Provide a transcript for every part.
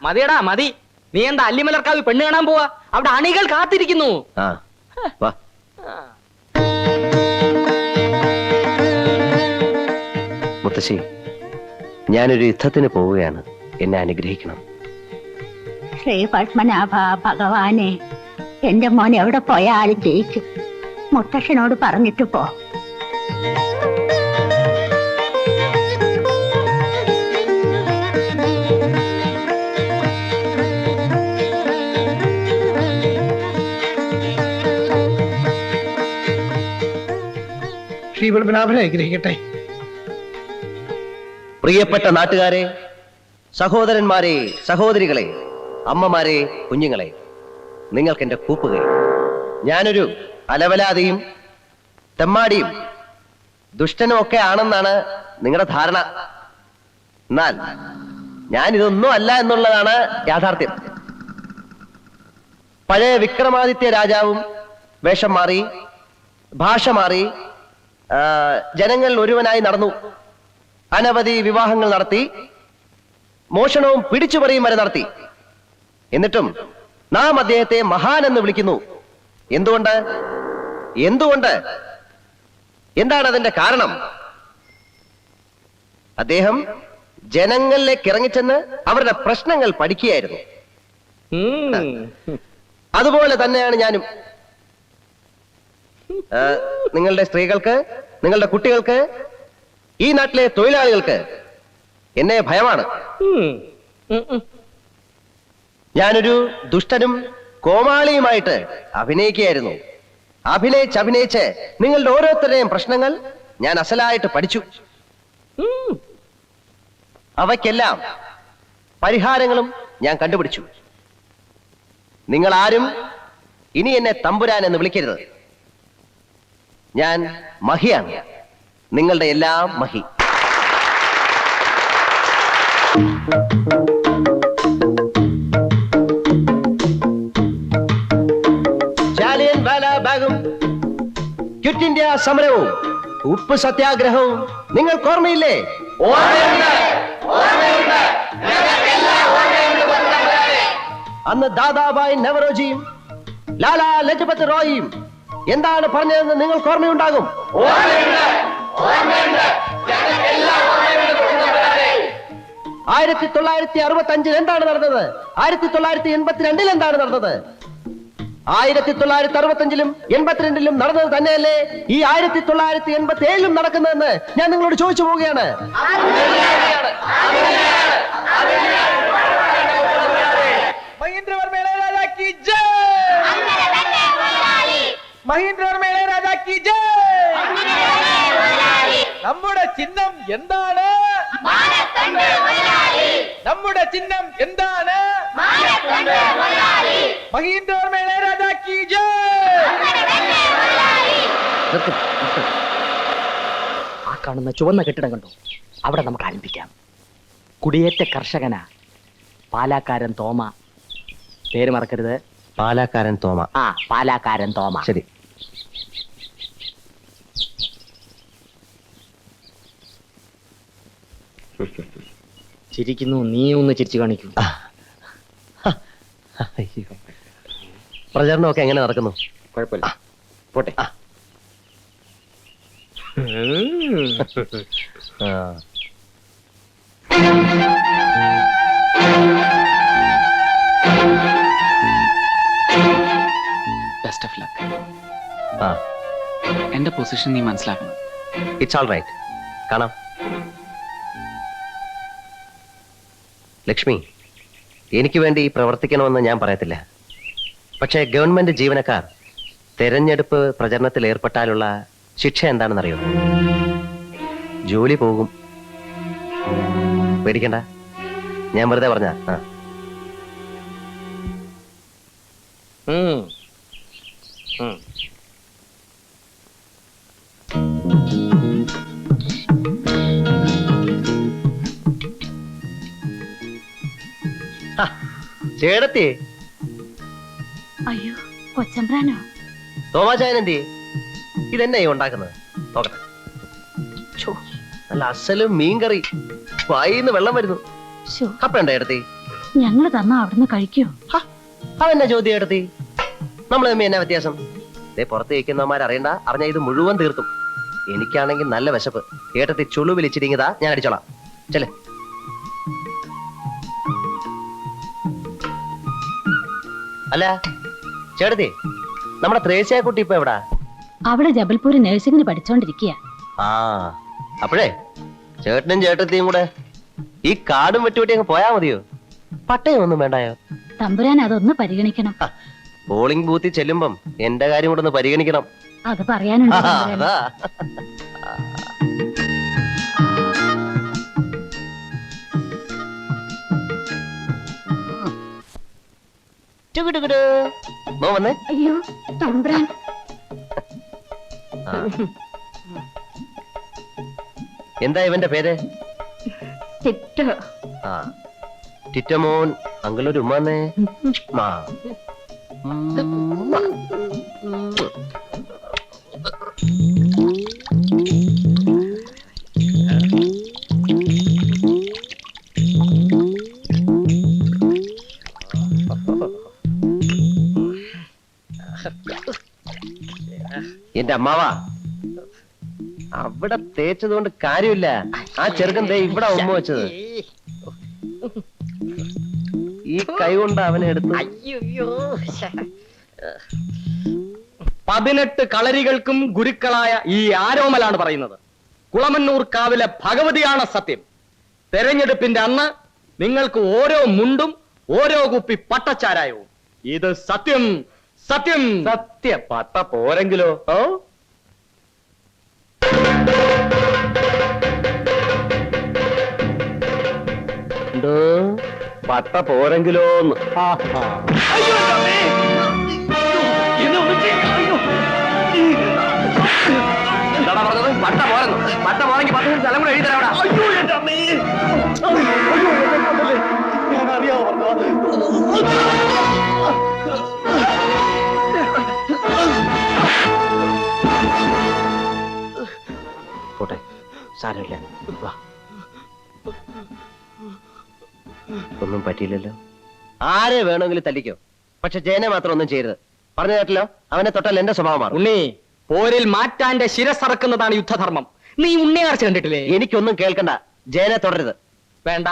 മതിയടാ മതി. നീ എന്താ അല്ലിമലർക്കാവ് പെണ്ണ് കാണാൻ പോവാ? അവിടെ അണികൾ കാത്തിരിക്കുന്നു. മുത്തശ്ശി, ഞാനൊരു യുദ്ധത്തിന് പോവുകയാണ്. എന്നെ അനുഗ്രഹിക്കണം. ശ്രീ പത്മനാഭ ഭഗവാനെ, എന്റെ മോൻ എവിടെ പോയാലും ജയിക്കും. മുത്തശ്ശനോട് പറഞ്ഞിട്ട് പോ. ശ്രീ പത്മനാഭനെ അനുഗ്രഹിക്കട്ടെ. പ്രിയപ്പെട്ട നാട്ടുകാരെ, സഹോദരന്മാരെ, സഹോദരികളെ, അമ്മമാരെ, കുഞ്ഞുങ്ങളെ, നിങ്ങൾക്ക് എന്റെ കൂപ്പുകൈ. ഞാനൊരു അലവലാതിയും തെമ്മാടിയും ദുഷ്ടനും ഒക്കെ ആണെന്നാണ് നിങ്ങളുടെ ധാരണ. എന്നാൽ ഞാനിതൊന്നും അല്ല എന്നുള്ളതാണ് യാഥാർത്ഥ്യം. പഴയ വിക്രമാദിത്യ രാജാവും വേഷം മാറി, ഭാഷ മാറി, ജനങ്ങൾ ഒരുവനായി നടന്നു. അനവധി വിവാഹങ്ങൾ നടത്തി, മോഷണവും പിടിച്ചുപറിയും വരെ നടത്തി. എന്നിട്ടും നാം അദ്ദേഹത്തെ മഹാൻ എന്ന് വിളിക്കുന്നു. എന്തുകൊണ്ട്? എന്തുകൊണ്ട്? എന്താണ് അതിന്റെ കാരണം? അദ്ദേഹം ജനങ്ങളിലേക്ക് ഇറങ്ങിച്ചെന്ന് അവരുടെ പ്രശ്നങ്ങൾ പഠിക്കുകയായിരുന്നു. അതുപോലെ തന്നെയാണ് ഞാനും. നിങ്ങളുടെ സ്ത്രീകൾക്ക്, നിങ്ങളുടെ കുട്ടികൾക്ക്, ഈ നാട്ടിലെ തൊഴിലാളികൾക്ക് എന്നെ ഭയമാണ്. ഞാനൊരു ദുഷ്ടനും കോമാളിയുമായിട്ട് അഭിനയിക്കുകയായിരുന്നു. അഭിനയിച്ച് നിങ്ങളുടെ ഓരോരുത്തരുടെയും പ്രശ്നങ്ങൾ ഞാൻ അസലായിട്ട് പഠിച്ചു. അവയ്ക്കെല്ലാം പരിഹാരങ്ങളും ഞാൻ കണ്ടുപിടിച്ചു. നിങ്ങൾ ആരും ഇനി എന്നെ തമ്പുരാൻ എന്ന് വിളിക്കരുത്. ഞാൻ മഹിയാണ്, നിങ്ങളുടെ എല്ലാം മഹി. ജാലിയൻ വാലാബാഗും ക്വിറ്റ് ഇന്ത്യ സമരവും ഉപ്പ് സത്യാഗ്രഹവും നിങ്ങൾക്ക് ഓർമ്മയില്ലേ? അന്ന് ദാദാഭായ് നവറോജിയും ലാലാ ലജ്പത് റോയിയും എന്താണ് പറഞ്ഞതെന്ന് നിങ്ങൾക്ക് ഓർമ്മയുണ്ടാകും. 1965 എന്താണ് നടന്നത്? 1982 എന്താണ് നടന്നത്? 1965-ലും 82-ലും നടന്നത് തന്നെയല്ലേ ഈ 1987-ലും നടക്കുന്നതെന്ന് ഞാൻ നിങ്ങളോട് ചോദിച്ചു പോവുകയാണ്. മഹീന്ദ്രവർമ്മ ഇളയരാജ കി ജയ്! മഹീന്ദ്രവർമ്മ ഇളയരാജ കി ജയ്! നമ്മുടെ ചിഹ്നം എന്താണ്? നമ്മുടെ ചിഹ്നം എന്താണ്? മഹീന്ദ്രവർമ്മ ഇളയരാജ കി ജയ്! ആ കാണുന്ന ചുവന്ന കെട്ടിടം കണ്ടോ? അവിടെ നമുക്ക് ആരംഭിക്കാം. കുടിയേറ്റ കർഷകനാ, പാലാക്കാരൻ തോമ. പേര് മറക്കരുത്. പാലാക്കാരൻ തോമ. പാലാക്കാരൻ തോമ. ശരി. ചിരിക്കുന്നു. നീ ഒന്ന് ചിരിച്ചു കാണിക്കൂ. പ്രചരണമൊക്കെ എങ്ങനെ നടക്കുന്നു? കുഴപ്പമില്ല, പോട്ടെ. Best of luck. എന്റെ പൊസിഷൻ നീ മനസ്സിലാക്കണം. It's all right. കാണാം. ലക്ഷ്മി, എനിക്ക് വേണ്ടി പ്രവർത്തിക്കണമെന്ന് ഞാൻ പറയത്തില്ല. പക്ഷേ ഗവൺമെന്റ് ജീവനക്കാർ തെരഞ്ഞെടുപ്പ് പ്രചരണത്തിൽ ഏർപ്പെട്ടാലുള്ള ശിക്ഷ എന്താണെന്നറിയോ? ജോലി പോകും. പേടിക്കണ്ട, ഞാൻ വെറുതെ പറഞ്ഞ. ചേടത്തി. അയ്യോ, കൊച്ചമ്പ്രാനോ? തോമാചായനെന്തി? ഇതെന്നെ ഉണ്ടാക്കുന്നത്? നോക്കട്ടെ. നല്ല അസലും മീൻകറി. വായിന്ന് വെള്ളം വരുന്നു. ശോ, കപ്പയുണ്ടോ എടുത്തി? ഞങ്ങള് തന്നാ അവിടുന്ന് കഴിക്കോ? അവന്റെ ചോദ്യം എടുത്തി. നമ്മൾ തമ്മിൽ എന്നാ വ്യത്യാസം? ഇതേ പുറത്ത് വയ്ക്കുന്നവന്മാർ അറിയണ്ട, അറിഞ്ഞ ഇത് മുഴുവൻ തീർത്തും. എനിക്കാണെങ്കിൽ നല്ല വിശപ്പ്. ഏട്ടത്തി ചുളു വിളിച്ചിരിങ്ങതാ, ഞാൻ അടിച്ചോളാം. ചെല്ലേ. അല്ല ചേട്ടത്തി, നമ്മുടെ ത്രേസ്യാക്കുട്ടി ഇപ്പൊ എവിടാ? അവിടെ ജബൽപൂർ നഴ്സിംഗിന് പഠിച്ചോണ്ടിരിക്കുക. ആ അപ്പോഴേ ചേട്ടനും ചേട്ടത്തിയും കൂടെ ഈ കാടും വെട്ടുവെട്ടി അങ്ങ് പോയാ മതിയോ? പട്ടയം ഒന്നും വേണ്ടായോ? തമ്പുരാൻ അതൊന്ന് പരിഗണിക്കണം. പോളിംഗ് ബൂത്തിൽ ചെല്ലുമ്പം എന്റെ കാര്യം കൂടെ ഒന്ന് പരിഗണിക്കണം. അത് പറയാനുണ്ട് തമ്പുരാനെ. അതാ. ടുകുടുകുടു. മോ വന്നേ. അയ്യോ തമ്പുരാൻ. ആ. എന്താ ഇവന്റെ പേര്? ചിറ്റ. ആ ടിറ്റമോൻ. അങ്കിളൊരു ഉമ്മാന്നേ. മാ. എന്റെ അമ്മാവാ, അവിടെ തേച്ചതുകൊണ്ട് കാര്യമില്ല. ആ ചെറുക്കൻ ദേ ഇവിടെ ഉമ്മ വെച്ചത്. ഈ കൈ കൊണ്ട് അവനെ എടുത്തു. 18 കളരികൾക്കും ഗുരുക്കളായ ഈ ആരോമലാണ് പറയുന്നത്. കുളമന്നൂർ കാവിലെ ഭഗവതിയാണ് സത്യം. തെരഞ്ഞെടുപ്പിന്റെ അന്ന് നിങ്ങൾക്ക് ഓരോ മുണ്ടും ഓരോ കുപ്പി പട്ടച്ചാരായവും. ഇത് സത്യം. സത്യം. സത്യ പട്ട പോരെങ്കിലോ? ഓ പട്ട പോരെങ്കിലോന്ന്. എന്താടാ പറഞ്ഞത്? പട്ട പോരെന്ന്. പട്ട പോരെങ്കിൽ 10 സ്ഥലം കൂടെ എഴുതി തരാം. പോട്ടെ, സാരമില്ല. വാ. ഒന്നും പറ്റിയില്ലല്ലോ. ആരെ വേണമെങ്കിലും തല്ലിക്കോ, പക്ഷെ ജയനെ മാത്രം ഒന്നും ചെയ്യരുത്. പറഞ്ഞു കേട്ടല്ലോ, അവനെ തൊട്ടാൽ എന്റെ സ്വഭാവമാണ്. ഉണ്ണി, പോരിൽ മാറ്റാന്റെ ശിരസറക്കുന്നതാണ് യുദ്ധധർമ്മം. നീ ഉണ്ണിയാർച്ച കണ്ടിട്ടില്ലേ? എനിക്കൊന്നും കേൾക്കണ്ട. ജയനെ തുടരുത്. വേണ്ട,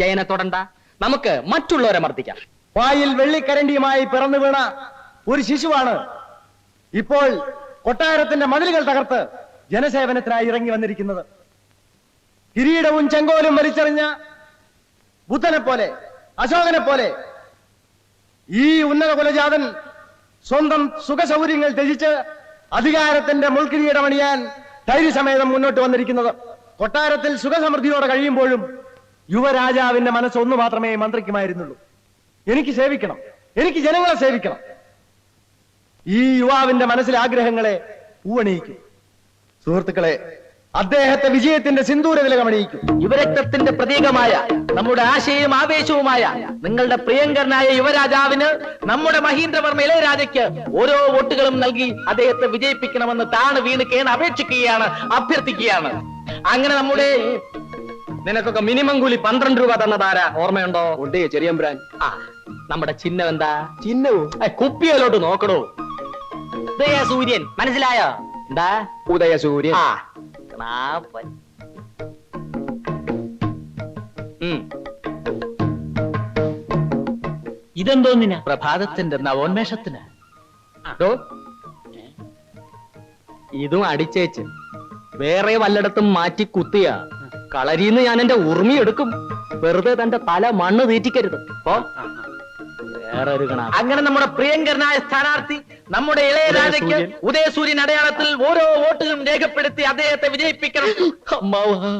ജയനെ തൊടണ്ട. നമുക്ക് മറ്റുള്ളവരെ മർദ്ദിക്കാം. വായിൽ വെള്ളിക്കരണ്ടിയുമായി പിറന്നു വീണ ഒരു ശിശുവാണ് ഇപ്പോൾ കൊട്ടാരത്തിന്റെ മതിലുകൾ തകർത്ത് ജനസേവനത്തിനായി ഇറങ്ങി വന്നിരിക്കുന്നത്. കിരീടവും ചെങ്കോലും വലിച്ചെറിഞ്ഞ ബുദ്ധനെ പോലെ, അശോകനെ പോലെ ഈ ഉന്നത കുലജാതൻ സ്വന്തം സുഖസൗകര്യങ്ങൾ ത്യജിച്ച് അധികാരത്തിന്റെ മുൾക്കിരീടമണിയാൻ ധൈര്യസമേതം മുന്നോട്ട് വന്നിരിക്കുന്നത്. കൊട്ടാരത്തിൽ സുഖസമൃദ്ധിയോടെ കഴിയുമ്പോഴും യുവരാജാവിന്റെ മനസ്സൊന്നു മാത്രമേ മന്ത്രിക്കുമായിരുന്നുള്ളൂ. എനിക്ക് സേവിക്കണം, എനിക്ക് ജനങ്ങളെ സേവിക്കണം. ഈ യുവാവിന്റെ മനസ്സിലെ ആഗ്രഹങ്ങളെ പൂവണിയിക്കും. സുഹൃത്തുക്കളെ, അദ്ദേഹത്തെ വിജയത്തിന്റെ സിന്ദൂര വിലകമണിയിക്കും. യുവരക്തത്തിന്റെ പ്രതീകമായ നമ്മുടെ ആശയവും ആവേശവുമായ നിങ്ങളുടെ പ്രിയങ്കരനായ യുവരാജാവിന് നമ്മുടെ മഹീന്ദ്രവർമ്മ ഇളയരാജയ്ക്ക് ഓരോ വോട്ടുകളും നൽകി അദ്ദേഹത്തെ വിജയിപ്പിക്കണമെന്ന് താണ് വീണ് കേണ് അപേക്ഷിക്കുകയാണ്, അഭ്യർത്ഥിക്കുകയാണ്. അങ്ങനെ നമ്മുടെ നിനക്കൊക്കെ മിനിമം കൂലി 12 രൂപ തന്നതാരാ ഓർമ്മയുണ്ടോ? ഉണ്ടേ ചെറിയമ്പ്രാൻ. ആ, നമ്മുടെ ചിഹ്നം എന്താ? ചിഹ്നവും കുപ്പിയിലോട്ട് നോക്കണോ. ഉദയസൂര്യൻ, മനസ്സിലായോ? എന്താ ഉദയസൂര്യൻ? ആ, ഇതെന്തോന്നിനാ? പ്രഭാതത്തിന്റെ നവോന്മേഷത്തിന്. ഇതും അടിച്ചേച്ച് വേറെ വല്ലയിടത്തും മാറ്റി കുത്തിയ കളരിന്ന് ഞാൻ എന്റെ ഉറുമി എടുക്കും. വെറുതെ തന്റെ തല മണ്ണ് തീറ്റിക്കരുത്. വേറൊരു കണ. അങ്ങനെ നമ്മുടെ പ്രിയങ്കരനായ സ്ഥാനാർത്ഥി നമ്മുടെ ഇളയരാജയ്ക്ക് ഉദയസൂര്യൻ അടയാളത്തിൽ ഓരോ വോട്ടുകളും രേഖപ്പെടുത്തി അദ്ദേഹത്തെ വിജയിപ്പിക്കണം. അമ്മാവാ,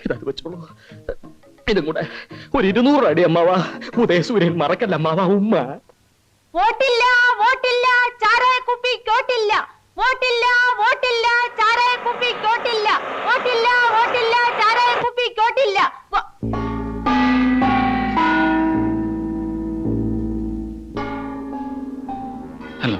ഇതത് വെച്ചോളൂ. ഇതും കൂടെ ഒരു 200 അടി അമ്മാവാ. ഉദയസൂര്യൻ മറക്കല്ല അമ്മാവാ. ഉമ്മ വോട്ടില്ല, വോട്ടില്ല, ചാരായ കുപ്പിക്കോട്ടില്ല. വോട്ടില്ല, വോട്ടില്ല, ചാരായ കുപ്പിക്കോട്ടില്ല. വോട്ടില്ല, വോട്ടില്ല, ചാരായ കുപ്പിക്കോട്ടില്ല. ഹലോ.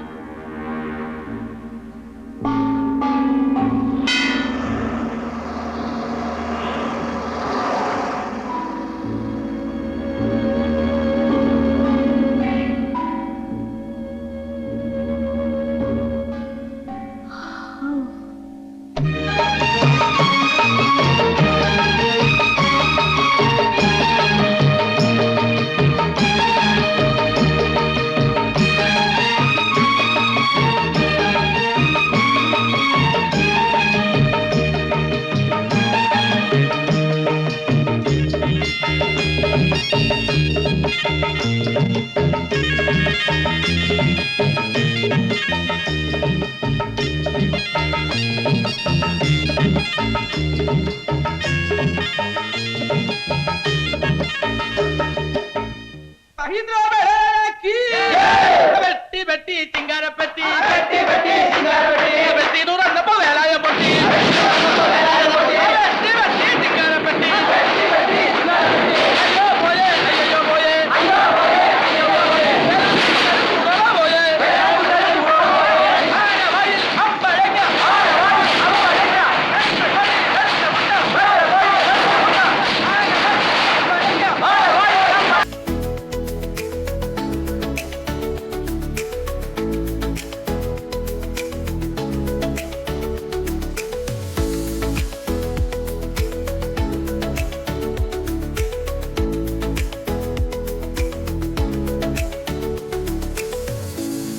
വെട്ടി വെട്ടി ചിങ്കാരപ്പെട്ടി